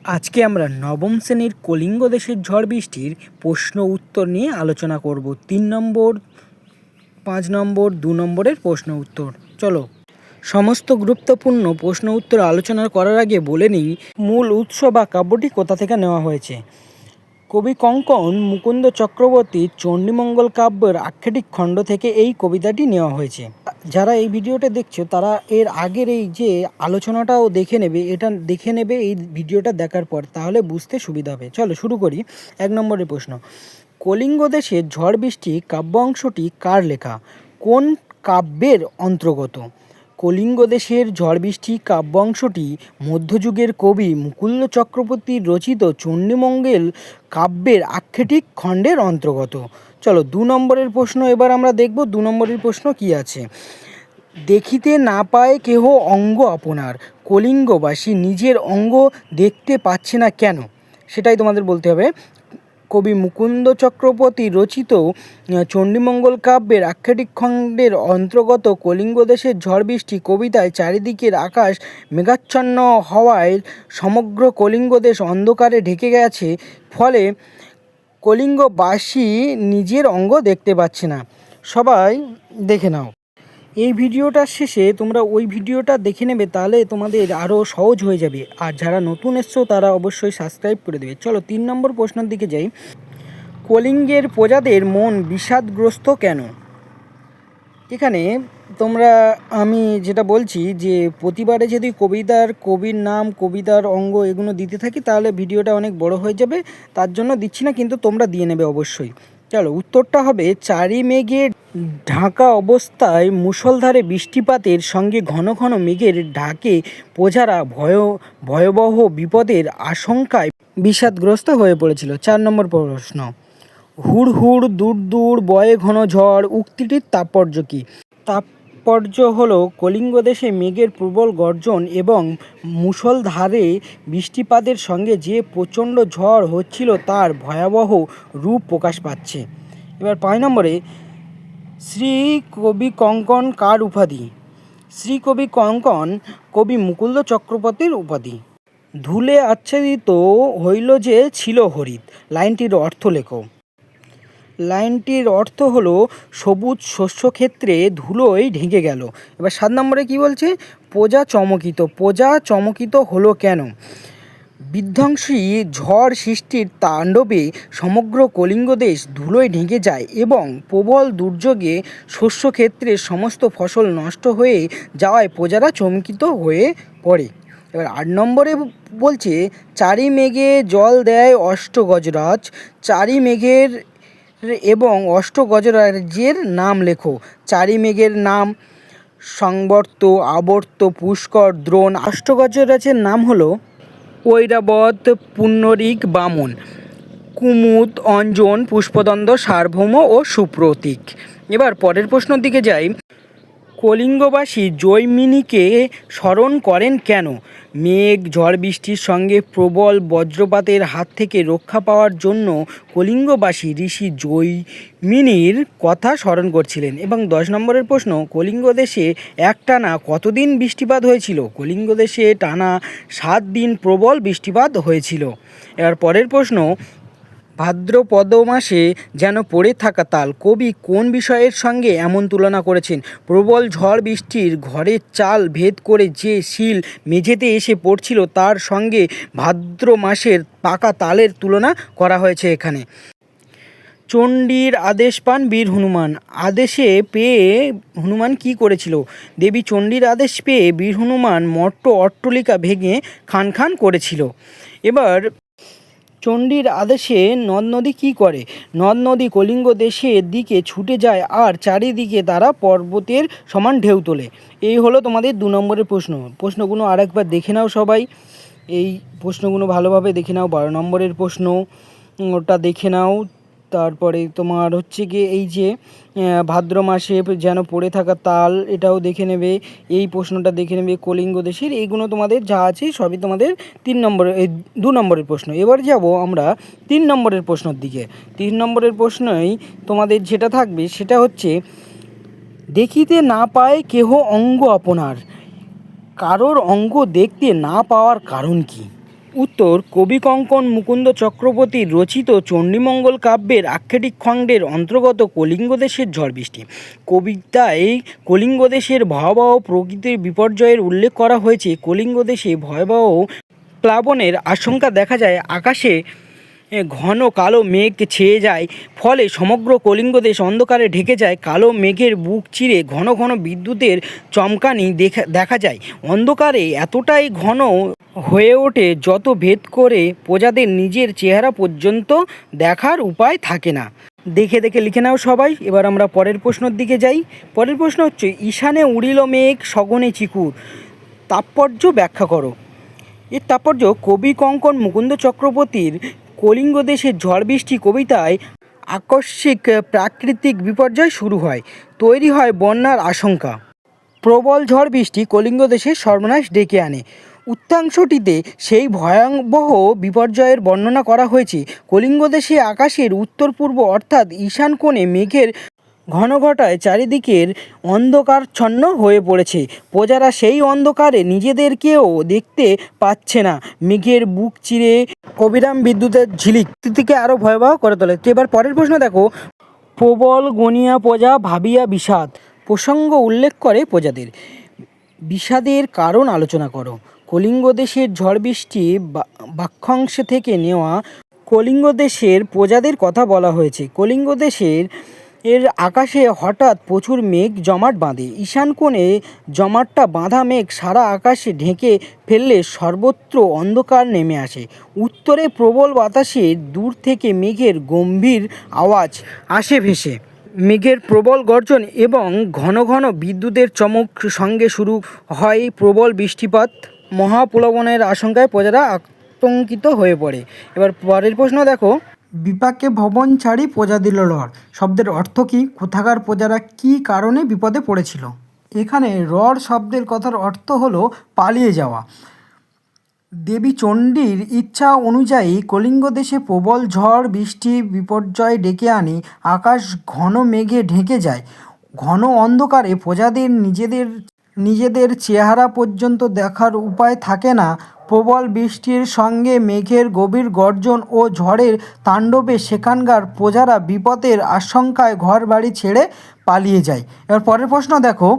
আজকে আমরা নবম শ্রেণীর কলিঙ্গ দেশের ঝড় বৃষ্টির প্রশ্ন উত্তর নিয়ে আলোচনা করব। 3 নম্বর, 5 নম্বর, 2 নম্বরের প্রশ্ন উত্তর। চলো, সমস্ত গুরুত্বপূর্ণ প্রশ্ন উত্তর আলোচনা করার আগে বলে নিই মূল উৎস বা কাব্যটি কোথা থেকে নেওয়া হয়েছে। কবি কঙ্কন মুকুন্দ চক্রবর্তীর চণ্ডীমঙ্গল কাব্যের আখ্যায়িক খণ্ড থেকে এই কবিতাটি নেওয়া হয়েছে। যারা এই ভিডিওটা দেখছো তারা এর আগের এই যে আলোচনাটাও দেখে নেবে এই ভিডিওটা দেখার পর, তাহলে বুঝতে সুবিধা হবে। চলো শুরু করি। 1 নম্বরের প্রশ্ন, কলিঙ্গ দেশের ঝড় বৃষ্টি কাব্য অংশটি কার লেখা? কোন কাব্যের অন্তর্গত? কলিঙ্গ দেশের ঝড় বৃষ্টি কাব্যাংশটি মধ্যযুগের কবি মুকুন্দ চক্রবর্তীর রচিত চণ্ডীমঙ্গল কাব্যের আখ্যায়িক খণ্ডের অন্তর্গত। চলো 2 নম্বরের প্রশ্ন এবার আমরা দেখব। 2 নম্বরের প্রশ্ন কি আছে। দেখিতে না পায় কেহ অঙ্গ আপনার, কলিঙ্গবাসী নিজের অঙ্গ দেখতে পাচ্ছে না কেন? সেটাই তোমাদের বলতে হবে। কবি মুকুন্দ চক্রবর্তী রচিত চণ্ডীমঙ্গল কাব্যের আখ্যায়িক খণ্ডের অন্তর্গত কলিঙ্গ দেশের ঝড় বৃষ্টি কবিতায় চারিদিকের আকাশ মেঘাচ্ছন্ন হওয়ায় সমগ্র কলিঙ্গ দেশ অন্ধকারে ঢেকে গেছে, ফলে কলিঙ্গবাসী নিজের অঙ্গ দেখতে পাচ্ছে না। সবাই দেখে নাও। এই ভিডিওটার শেষে তোমরা ওই ভিডিওটা দেখে নেবে, তাহলে তোমাদের আরও সহজ হয়ে যাবে। আর যারা নতুন এসছো তারা অবশ্যই সাবস্ক্রাইব করে দেবে। চলো 3 নম্বর প্রশ্নের দিকে যাই। কলিঙ্গের প্রজাদের মন বিষাদগ্রস্ত কেন? এখানে আমি যেটা বলছি যে প্রতিবারে যদি কবির নাম, কবিতার অঙ্গ এগুলো দিতে থাকি তাহলে ভিডিওটা অনেক বড় হয়ে যাবে, তার জন্য দিচ্ছি না, কিন্তু তোমরা দিয়ে নেবে অবশ্যই। চলো উত্তরটা হবে, চারি মেঘে ঢাকা অবস্থায় মুষলধারে বৃষ্টিপাতের সঙ্গে ঘন ঘন মেঘের ঢাকে প্রজারা ভয়াবহ বিপদের আশঙ্কায় বিষাদগ্রস্ত হয়ে পড়েছিল। 4 নম্বর প্রশ্ন, হুড় হুড় দূর দূর বয়ে ঘন ঝড় উক্তিটির তাৎপর্য কী? তাৎপর্য হলো কলিঙ্গ দেশে মেঘের প্রবল গর্জন এবং মুষলধারে বৃষ্টিপাতের সঙ্গে যে প্রচণ্ড ঝড় হচ্ছিল তার ভয়াবহ রূপ প্রকাশ পাচ্ছে। এবার 5 নম্বরে, শ্রী কবি কঙ্কন কার উপাধি? শ্রী কবি কঙ্কন কবি মুকুন্দ চক্রবর্তীর উপাধি। ধুলে আচ্ছাদিত হইল যে ছিল হরিত, লাইনটির অর্থ লেখো। লাইনটির অর্থ হলো সবুজ শস্যক্ষেত্রে ধুলোয় ঢেকে গেল। এবার 7 নম্বরে কি বলছে? প্রজা চমকিত হলো কেন? বিধ্বংসী ঝড় সৃষ্টির তাণ্ডবে সমগ্র কলিঙ্গ দেশ ধুলোয় ঢেকে যায় এবং প্রবল দুর্যোগে শস্যক্ষেত্রের সমস্ত ফসল নষ্ট হয়ে যাওয়ায় প্রজারা চমকিত হয়ে পড়ে। এবার 8 নম্বরে বলছে, চারি মেঘে জল দেয় অষ্টগজরাজ, চারি মেঘের এবং অষ্টগজরাজের নাম লেখো। চারি মেঘের নাম সংবর্ত, আবর্ত, পুষ্কর, দ্রোণ। অষ্টগজরাজের নাম হলো ঐরাবত, পুণ্ডরিক, বামন, কুমুদ, অঞ্জন, পুষ্পদণ্ড, সার্বভৌম ও সুপ্রতীক। এবার পরের প্রশ্নের দিকে যাই। কলিঙ্গবাসী জৈমিনীকে স্মরণ করেন কেন? মেঘ ঝড় বৃষ্টির সঙ্গে প্রবল বজ্রপাতের হাত থেকে রক্ষা পাওয়ার জন্য কলিঙ্গবাসী ঋষি জৈমিনীর কথা স্মরণ করছিলেন। এবং 10 নম্বরের প্রশ্ন, কলিঙ্গ দেশে একটানা কতদিন বৃষ্টিপাত হয়েছিল? কলিঙ্গ দেশে টানা 7 দিন প্রবল বৃষ্টিপাত হয়েছিল। এবার পরের প্রশ্ন, ভাদ্রপদ মাসে যেন পড়ে থাকা তাল, কবি কোন বিষয়ের সঙ্গে এমন তুলনা করেছেন? প্রবল ঝড় বৃষ্টির ঘরের চাল ভেদ করে যে শিল মেঝেতে এসে পড়ছিল তার সঙ্গে ভাদ্র মাসের পাকা তালের তুলনা করা হয়েছে এখানে। চণ্ডীর আদেশ পান বীর হনুমান, আদেশে পেয়ে হনুমান কি করেছিল? দেবী চণ্ডীর আদেশ পেয়ে বীর হনুমান মট্ট অট্টলিকা ভেঙে খান খান করেছিল। এবার চণ্ডীর আদেশে নদ নদী কী করে? নদ নদী কলিঙ্গ দেশের দিকে ছুটে যায় আর চারিদিকে তারা পর্বতের সমান ঢেউ তোলে। এই হলো তোমাদের 2 নম্বরের প্রশ্ন। প্রশ্নগুলো আরেকবার দেখে নাও সবাই, এই প্রশ্নগুলো ভালোভাবে দেখে নাও। 12 নম্বরের প্রশ্ন ওটা দেখে নাও। তারপরে তোমার হচ্ছে গিয়ে এই যে ভাদ্র মাসে যেন পড়ে থাকা তাল, এটাও দেখে নেবে। এই প্রশ্নটা দেখে নেবে কলিঙ্গ দেশের। এইগুলো তোমাদের যা আছে সবই তোমাদের 3 নম্বরের 2 নম্বরের প্রশ্ন। এবার যাব আমরা 3 নম্বরের প্রশ্নের দিকে। 3 নম্বরের প্রশ্নই তোমাদের যেটা থাকবে সেটা হচ্ছে, দেখিতে না পায় কেহ অঙ্গ আপনার, কারোর অঙ্গ দেখতে না পাওয়ার কারণ কি? উত্তর কবি কঙ্কন মুকুন্দ চক্রবর্তীর রচিত চণ্ডীমঙ্গল কাব্যের আখ্যায়িক খণ্ডের অন্তর্গত কলিঙ্গ দেশের ঝড় বৃষ্টি। কবিতায় কলিঙ্গ দেশের ভয়াবহ প্রকৃতির বিপর্যয়ের উল্লেখ করা হয়েছে। কলিঙ্গ দেশে ভয়াবহ প্লাবনের আশঙ্কা দেখা যায়। আকাশে ঘন কালো মেঘ ছেয়ে যায়, ফলে সমগ্র কলিঙ্গ দেশ অন্ধকারে ঢেকে যায়। কালো মেঘের বুক চিরে ঘন ঘন বিদ্যুতের চমকানি দেখা যায়। অন্ধকারে এতটাই ঘন হয়ে ওঠে যত ভেদ করে প্রজাদের নিজের চেহারা পর্যন্ত দেখার উপায় থাকে না। দেখে দেখে লিখে নাও সবাই। এবার আমরা পরের প্রশ্নের দিকে যাই। পরের প্রশ্ন হচ্ছে, ঈশানে উড়িল মেঘ সগনে চিকুর, তাৎপর্য ব্যাখ্যা করো। এর তাৎপর্য, কবি কঙ্কন মুকুন্দ চক্রবর্তীর কলিঙ্গ দেশের ঝড় বৃষ্টি কবিতায় আকস্মিক প্রাকৃতিক বিপর্যয় শুরু হয়, তৈরি হয় বন্যার আশঙ্কা। প্রবল ঝড় বৃষ্টি কলিঙ্গ দেশের সর্বনাশ ডেকে আনে। উত্তরাংশটিতে সেই ভয়াবহ বিপর্যয়ের বর্ণনা করা হয়েছে। কলিঙ্গ দেশে আকাশের উত্তর পূর্ব অর্থাৎ ঈশান কোণে মেঘের ঘনঘটায় চারিদিকের অন্ধকারচ্ছন্ন হয়ে পড়েছে। প্রজারা সেই অন্ধকারে নিজেদেরকেও দেখতে পাচ্ছে না। মেঘের বুক চিরে অবিরাম বিদ্যুতের ঝিলিক থেকে আরও ভয়াবহ করে তোলে। এবার পরের প্রশ্ন দেখো, প্রবল গনিয়া প্রজা ভাবিয়া বিষাদ, প্রসঙ্গ উল্লেখ করে প্রজাদের। বিষাদের কারণ আলোচনা করো। কলিঙ্গ দেশের ঝড় বৃষ্টি বাক্যাংশ থেকে নেওয়া। কলিঙ্গ দেশের প্রজাদের কথা বলা হয়েছে। কলিঙ্গ দেশের আকাশে হঠাৎ প্রচুর মেঘ জমাট বাঁধে। ঈশান কোণে জমাটটা বাঁধা মেঘ সারা আকাশে ঢেকে ফেললে সর্বত্র অন্ধকার নেমে আসে। উত্তরে প্রবল বাতাসে দূর থেকে মেঘের গম্ভীর আওয়াজ আসে ভেসে। মেঘের প্রবল গর্জন এবং ঘন ঘন বিদ্যুতের চমক সঙ্গে শুরু হয় প্রবল বৃষ্টিপাত। মহাপ্লাবনের আশঙ্কায় প্রজারা আতঙ্কিত হয়ে পড়ে। এবার পরের প্রশ্ন দেখো, বিপাকে ভবন ছাড়ি প্রজা দিল লড় শব্দের অর্থ কী? কোথাকার প্রজারা কী কারণে বিপদে পড়েছিল? এখানে রড় শব্দের কথার অর্থ হলো পালিয়ে যাওয়া। দেবী চণ্ডীর ইচ্ছা অনুযায়ী কলিঙ্গ দেশে প্রবল ঝড় বৃষ্টি বিপর্যয় ডেকে আনে। আকাশ ঘন মেঘে ঢেকে যায়। ঘন অন্ধকারে প্রজাদের নিজেদের চেহারা পর্যন্ত দেখার উপায় থাকে না। প্রবল বৃষ্টির সঙ্গে মেঘের গভীর গর্জন ও ঝড়ের তাণ্ডবে সেখানকার প্রজারা বিপদের আশঙ্কায় ঘর বাড়ি ছেড়ে পালিয়ে যায়। এবার পরের প্রশ্ন দেখো,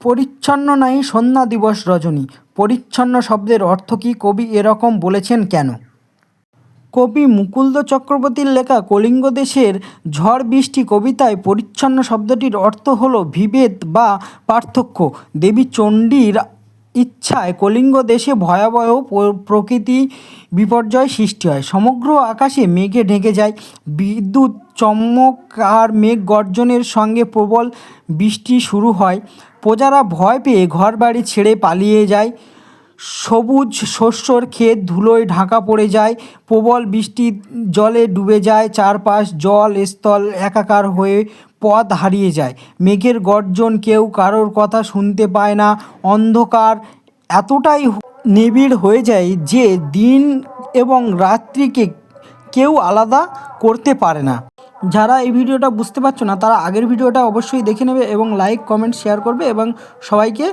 পরিচ্ছন্ন নাহি সন্ধ্যা দিবস রজনী, পরিচ্ছন্ন শব্দের অর্থ কী? কবি এরকম বলেছেন কেন? কবি মুকুন্দ চক্রবর্তীর লেখা কলিঙ্গ দেশের ঝড় বৃষ্টি কবিতায় পরিচ্ছন্ন শব্দটির অর্থ হল বিভেদ বা পার্থক্য। দেবী চণ্ডীর ইচ্ছায় কলিঙ্গ দেশে ভয়াবহ প্রকৃতি বিপর্যয় সৃষ্টি হয়। সমগ্র আকাশে মেঘে ঢেকে যায়। বিদ্যুৎ চমক আর মেঘ গর্জনের সঙ্গে প্রবল বৃষ্টি শুরু হয়। প্রজারা ভয় পেয়ে ঘরবাড়ি ছেড়ে পালিয়ে যায়। সবুজ শস্যর ক্ষেত ধুলোয় ঢাকা পড়ে যায়। প্রবল বৃষ্টির জলে ডুবে যায় চারপাশ। জল স্থল একাকার হয়ে পথ হারিয়ে যায়। মেঘের গর্জন, কেউ কারোর কথা শুনতে পায় না। অন্ধকার এতটাই নিবিড় হয়ে যায় যে দিন এবং রাত্রিকে কেউ আলাদা করতে পারে না। যারা এই ভিডিওটা বুঝতে পারছো না তারা আগের ভিডিওটা অবশ্যই দেখে নেবে এবং লাইক কমেন্ট শেয়ার করবে এবং সবাইকে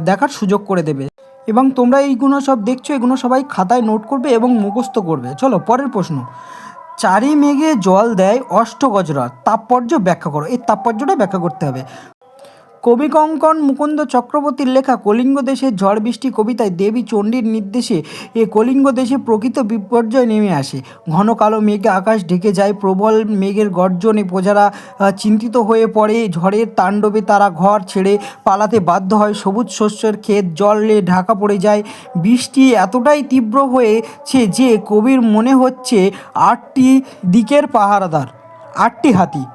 দেখার সুযোগ করে দেবে। এবং তোমরা এইগুলো সব দেখছো, এগুলো সবাই খাতায় নোট করবে এবং মুখস্থ করবে। চলো পরের প্রশ্ন, চারি মেঘে জল দেয় অষ্টগজরা, তাৎপর্য ব্যাখ্যা করো। এই তাৎপর্যটা ব্যাখ্যা করতে হবে। কবি কঙ্কন মুকুন্দ চক্রবর্তীর লেখা কলিঙ্গ দেশের ঝড় বৃষ্টি কবিতায় দেবী চণ্ডীর নির্দেশে কলিঙ্গ দেশে প্রকৃত বিপর্যয় নেমে আসে। ঘন কালো মেঘে আকাশ ঢেকে যায়। প্রবল মেঘের গর্জনে প্রজারা চিন্তিত হয়ে পড়ে। ঝড়ের তাণ্ডবে তারা ঘর ছেড়ে পালাতে বাধ্য হয়। সবুজ শস্যের ক্ষেত জলে ঢাকা পড়ে যায়। বৃষ্টি এতটাই তীব্র হয়েছে যে কবির মনে হচ্ছে 8টি দিকের পাহারাদার, 8টি হাতি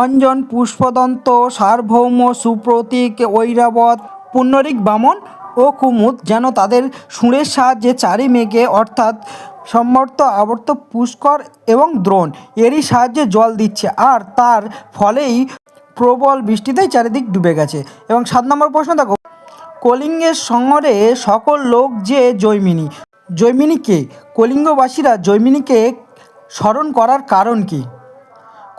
অঞ্জন, পুষ্পদন্ত, সার্বভৌম, সুপ্রতীক, ঐরাবত, পুণ্ডরিক, বামন ও কুমুদ যেন তাদের সুরের সাহায্যে চারি মেঘে অর্থাৎ সম্বর্ত, আবর্ত, পুষ্কর এবং দ্রোণ এরই সাহায্যে জল দিচ্ছে। আর তার ফলেই প্রবল বৃষ্টিতেই চারিদিক ডুবে গেছে। এবং 7 নম্বর প্রশ্ন দেখো, কলিঙ্গের শহরে সকল লোক যে জৈমিনী, জৈমিনী কে? কলিঙ্গবাসীরা জৈমিনীকে স্মরণ করার কারণ কী?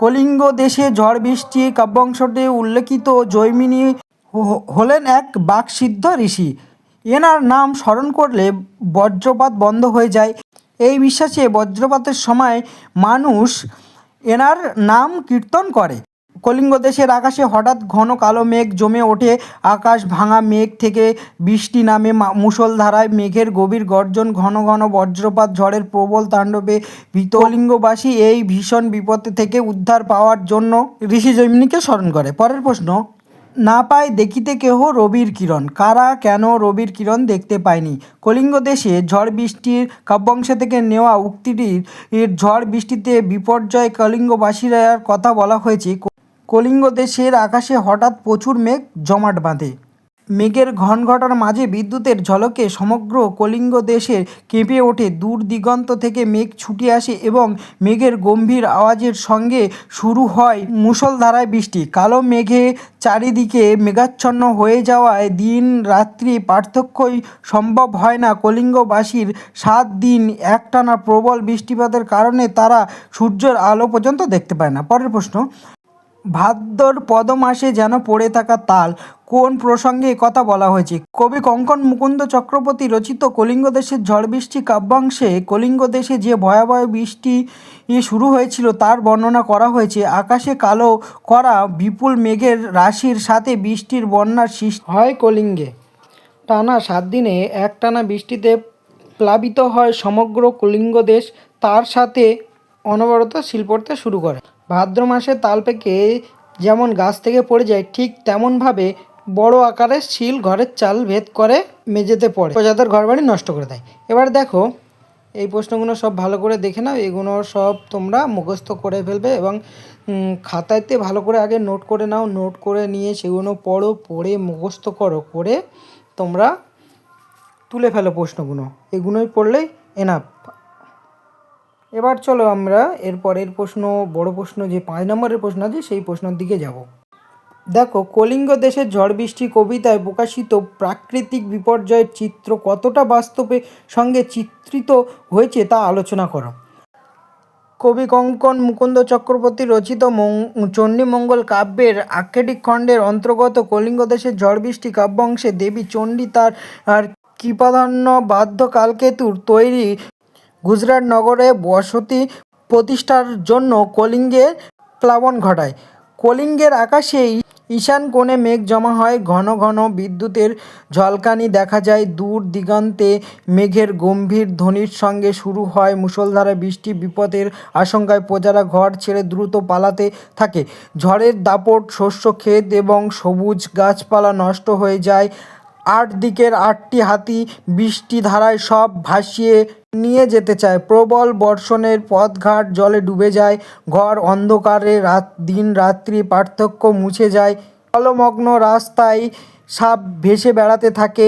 কলিঙ্গ দেশে ঝড় বৃষ্টি কাব্যাংশতে উল্লেখিত জৈমিনী হলেন এক বাকসিদ্ধ ঋষি। এনার নাম স্মরণ করলে বজ্রপাত বন্ধ হয়ে যায়। এই বিশ্বাসে বজ্রপাতের সময় মানুষ এনার নাম কীর্তন করে। কলিঙ্গ দেশের আকাশে হঠাৎ ঘন কালো মেঘ জমে ওঠে। আকাশ ভাঙা মেঘ থেকে বৃষ্টি নামে মুষলধারায়, মেঘের গভীর গর্জন, ঘন ঘন বজ্রপাত, ঝড়ের প্রবল তাণ্ডবে ভীত কলিঙ্গবাসী এই ভীষণ বিপদ থেকে উদ্ধার পাওয়ার জন্য ঋষি জৈমিনীকে স্মরণ করে। পরের প্রশ্ন, না পায় দেখিতে কেহ রবির কিরণ, কারা কেন রবির কিরণ দেখতে পায়নি? কলিঙ্গ দেশে ঝড় বৃষ্টির কাব্যাংশ থেকে নেওয়া উক্তিটির ঝড় বৃষ্টিতে বিপর্যয় কলিঙ্গবাসীর কথা বলা হয়েছে। কলিঙ্গ দেশের আকাশে হঠাৎ প্রচুর মেঘ জমাট বাঁধে। মেঘের ঘনঘটার মাঝে বিদ্যুতের ঝলকে সমগ্র কলিঙ্গ দেশে কেঁপে ওঠে। দূর দিগন্ত থেকে মেঘ ছুটে আসে এবং মেঘের গম্ভীর আওয়াজের সঙ্গে শুরু হয় মুষলধারায় বৃষ্টি। কালো মেঘে চারিদিকে মেঘাচ্ছন্ন হয়ে যাওয়ায় দিন রাত্রি পার্থক্যই সম্ভব হয় না কলিঙ্গবাসীর। 7 দিন একটানা প্রবল বৃষ্টিপাতের কারণে তারা সূর্যের আলো পর্যন্ত দেখতে পায় না। পরের প্রশ্ন, ভাদ্রপদ মাসে যেন পড়ে থাকা তাল, কোন প্রসঙ্গে কথা বলা হয়েছে? কবি কঙ্কন মুকুন্দ চক্রবর্তী রচিত কলিঙ্গ দেশের ঝড় বৃষ্টি কাব্যাংশে কলিঙ্গ দেশে যে ভয়াবহ বৃষ্টি শুরু হয়েছিল তার বর্ণনা করা হয়েছে। আকাশে কালো করা বিপুল মেঘের রাশির সাথে বৃষ্টির বন্যার সৃষ্টি হয় কলিঙ্গে। টানা 7 দিনে একটানা বৃষ্টিতে প্লাবিত হয় সমগ্র কলিঙ্গ দেশ। তার সাথে অনবরত শিল পড়তে শুরু করে। ভাদ্র মাসে তাল পেকে যেমন গাছ থেকে পড়ে যায়, ঠিক তেমনভাবে বড় আকারের শিল ঘরের চাল ভেদ করে মেঝেতে পড়ে, প্রজাদের ঘরবাড়ি নষ্ট করে দেয়। এবার দেখো, এই প্রশ্নগুলো সব ভালো করে দেখে নাও। এগুলো সব তোমরা মুখস্থ করে ফেলবে এবং খাতাতে ভালো করে আগে নোট করে নাও। নোট করে নিয়ে সেগুলো পড়ো, পড়ে মুখস্থ করো, করে তোমরা তুলে ফেলো প্রশ্নগুলো। এগুলোই পড়লেই এনাফ। এবার চলো আমরা এর পরের প্রশ্ন, বড় প্রশ্ন, যে 5 নম্বরের প্রশ্ন আছে সেই প্রশ্নের দিকে যাব। দেখো, কলিঙ্গ দেশের ঝড় বৃষ্টি কবিতায় প্রকাশিত প্রাকৃতিক বিপর্যয়ের চিত্র কতটা বাস্তবের সঙ্গে চিত্রিত হয়েছে তা আলোচনা করো। কবি কঙ্কন মুকুন্দ চক্রবর্তী রচিত চণ্ডীমঙ্গল কাব্যের আখ্যায়িক খণ্ডের অন্তর্গত কলিঙ্গ দেশের ঝড় বৃষ্টি কাব্যাংশে দেবী চণ্ডী তার কৃপাধন্য বাধ্য কালকেতুর তৈরি গুজরাট নগরে বসতি প্রতিষ্ঠার জন্য কলিঙ্গে প্লাবন ঘটায়। কলিঙ্গের আকাশে ঈশান কোণে মেঘ জমা হয়, ঘন ঘন বিদ্যুতের ঝলকানি দেখা যায়। দূর দিগন্তে মেঘের গম্ভীর ধ্বনির সঙ্গে শুরু হয় মুষলধারে বৃষ্টি। বিপদের আশঙ্কায় প্রজারা ঘর ছেড়ে দ্রুত পালাতে থাকে। ঝড়ের দাপট শস্য ক্ষেত এবং সবুজ গাছপালা নষ্ট হয়ে যায়। 8 দিকের 8টি হাতি বৃষ্টিধারায় সব ভাসিয়ে নিয়ে যেতে চায়। প্রবল বর্ষণের পথঘাট জলে ডুবে যায়। ঘর অন্ধকারে দিন রাত্রি পার্থক্য মুছে যায়। জলমগ্ন রাস্তায় সাপ ভেসে বেড়াতে থাকে।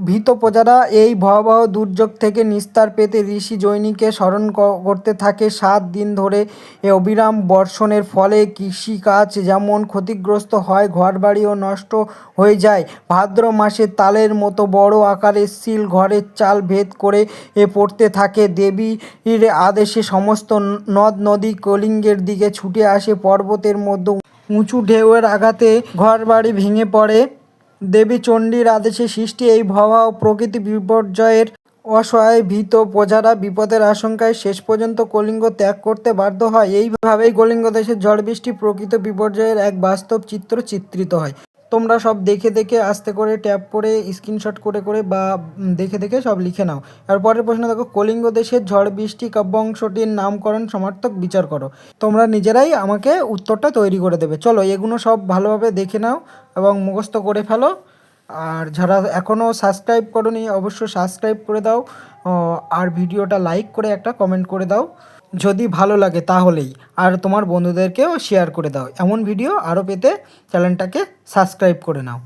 ভীত প্রজারা এই ভয়াবহ দুর্যোগ থেকে নিস্তার পেতে ঋষি জৈমিনীকে স্মরণ করতে থাকে। 7 দিন ধরে অবিরাম বর্ষণের ফলে কৃষিকাজ যেমন ক্ষতিগ্রস্ত হয়, ঘরবাড়িও নষ্ট হয়ে যায়। ভাদ্র মাসে তালের মতো বড় আকারের শিল ঘরের চাল ভেদ করে পড়তে থাকে। দেবীর আদেশে সমস্ত নদ নদী কলিঙ্গের দিকে ছুটে আসে। পর্বতের মধ্যে উঁচু ঢেউয়ের আঘাতে ঘরবাড়ি ভেঙে পড়ে। দেবী চণ্ডীর আদেশে সৃষ্টি এই ভয়াবহ প্রকৃতি বিপর্যয়ের অসহায় ভীত প্রজারা বিপদের আশঙ্কায় শেষ পর্যন্ত কলিঙ্গ ত্যাগ করতে বাধ্য হয়। এইভাবেই কলিঙ্গ দেশের ঝড় বৃষ্টি প্রকৃত বিপর্যয়ের এক বাস্তব চিত্র চিত্রিত হয়। তোমরা সব দেখে দেখে আস্তে করে ট্যাপ করে স্ক্রিনশট করে করে বা দেখে দেখে সব লিখে নাও। আর পরের প্রশ্ন দেখো, কলিঙ্গ দেশের ঝড় বৃষ্টি কাব্যাংশটির নামকরণ সমার্থক বিচার করো। তোমরা নিজেরাই আমাকে উত্তরটা তৈরি করে দেবে। চলো, এগুলো সব ভালোভাবে দেখে নাও এবং মুখস্থ করে ফেলো। আর যারা এখনও সাবস্ক্রাইব করোনি অবশ্যই সাবস্ক্রাইব করে দাও। আর ভিডিওটা লাইক করে একটা কমেন্ট করে দাও যদি ভালো লাগে তাহলেই। আর তোমার বন্ধুদেরকেও শেয়ার করে দাও। এমন ভিডিও আরও পেতে চ্যানেলটাকে সাবস্ক্রাইব করে নাও।